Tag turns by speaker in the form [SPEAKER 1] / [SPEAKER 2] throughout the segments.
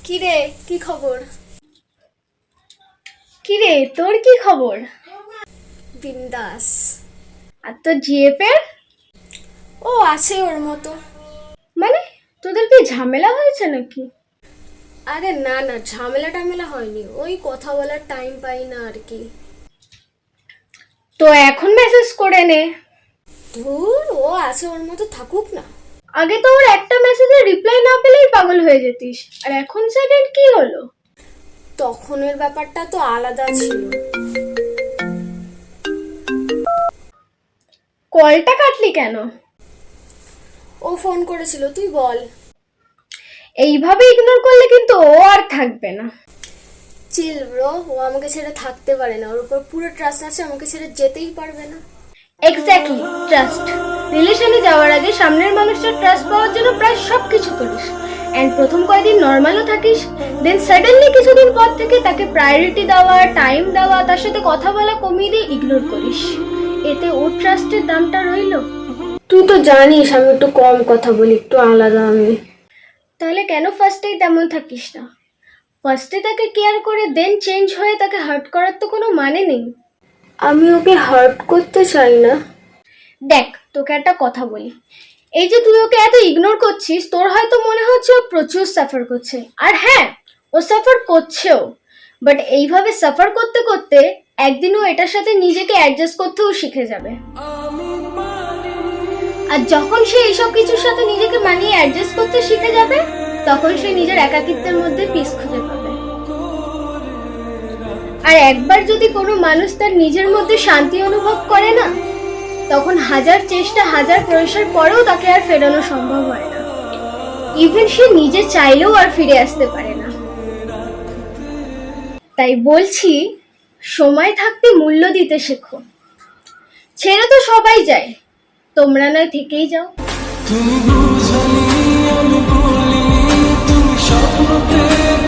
[SPEAKER 1] কিরে, কি খবর?
[SPEAKER 2] কিরে, তোর কি খবর?
[SPEAKER 1] বিন্দাস।
[SPEAKER 2] আর তোর জিএফ এর?
[SPEAKER 1] ও আছে ওর মতো।
[SPEAKER 2] মানে তোদের কি ঝামেলা হয়েছে নাকি?
[SPEAKER 1] আরে না না, ঝামেলা টামেলা হয়নি, ওই কথা বলার টাইম পাই না আর কি।
[SPEAKER 2] তো এখন মেসেজ করে নে।
[SPEAKER 1] ধুর, ও আছে ওর মতো, থাকুক না।
[SPEAKER 2] আগে তো ওর একটা মেসেজের রিপ্লাই না পেলেই পাগল হয়ে যেতিস, আর এখন সেকেন্ড কি হলো?
[SPEAKER 1] তখনের ব্যাপারটা তো আলাদা ছিল।
[SPEAKER 2] কলটা কাটলি কেন?
[SPEAKER 1] ও ফোন করেছিল, তুই বল।
[SPEAKER 2] এইভাবে ইগনোর করলে কিন্তু ও আর থাকবে না।
[SPEAKER 1] চিল ব্রো, ও আমাকে ছেড়ে থাকতে পারে না, ওর উপর পুরো ট্রাস্ট আছে, আমাকে ছেড়ে যেতেই পারবে না।
[SPEAKER 2] Exactly, trust. রিলেশনে যাওয়ার আগে সামনের মানুষটার ট্রাস্ট পাওয়ার জন্য প্রায় সবকিছু করিস, এন্ড প্রথম কয়েকদিন নর্মালও থাকিস, দেন সাডেনলি কিছুদিন পর থেকে তাকে প্রায়োরিটি দেওয়া, টাইম দেওয়া, তার সাথে কথা বলা কমিয়ে দিয়ে ইগনোর করিস। এতে ওর ট্রাস্টের দামটা রইলো?
[SPEAKER 1] তুই তো জানিস আমি একটু কম কথা বলি, একটু আলাদা আমি।
[SPEAKER 2] তাহলে কেন ফার্স্টেই তেমন থাকিস না? ফার্স্টে তাকে কেয়ার করে দেন চেঞ্জ হয়ে তাকে হার্ট করার তো কোনো মানে নেই।
[SPEAKER 1] আমি ওকে হার্ট করতে চাই না।
[SPEAKER 2] দেখ, তোকে একটা কথা বলি, এই যে তুই ওকে এত ইগনোর করছিস, তোর হয়তো মনে হচ্ছে ও প্রচুর সাফার করছে, আর হ্যাঁ, ও সাফার করছেও, বাট এইভাবে সাফার করতে করতে একদিন ও এটার সাথে নিজেকে অ্যাডজাস্ট করতেও শিখে যাবে। আর যখন সে এইসব কিছুর সাথে নিজেকে মানিয়ে অ্যাডজাস্ট করতে শিখে যাবে, তখন সে নিজের একাকিত্বের মধ্যে পিস খুঁজে পাবে। আর একবার যদি কোনো মানুষ তার নিজের মধ্যে শান্তি অনুভব করে না, তখন হাজার চেষ্টা, হাজার প্রয়াসের পরেও তাকে আর ফেরানো সম্ভব হয় না। ইভেন সে নিজে চাইলেও আর ফিরে আসতে পারে না। তাই বলছি, সময় থাকতে মূল্য দিতে শেখো। ছেড়ে তো সবাই যায়, তোমরা নয় থেকেই যাও।
[SPEAKER 3] তুমি বুঝনি আমি বলিনি, তুমি স্বপ্নতে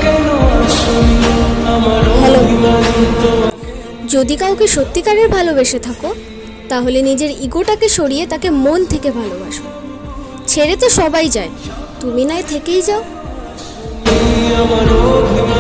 [SPEAKER 3] কেন আসনি আমার অভিমানী তোমাকে।
[SPEAKER 1] যদি কাউকে সত্যিকারের ভালোবেসে থাকো, তাহলে নিজের ইগোটাকে সরিয়ে তাকে মন থেকে ভালোবাসো। ছেড়ে তো সবাই যায়, তুমি নয় থেকেই যাও।
[SPEAKER 3] আমার অভিমানী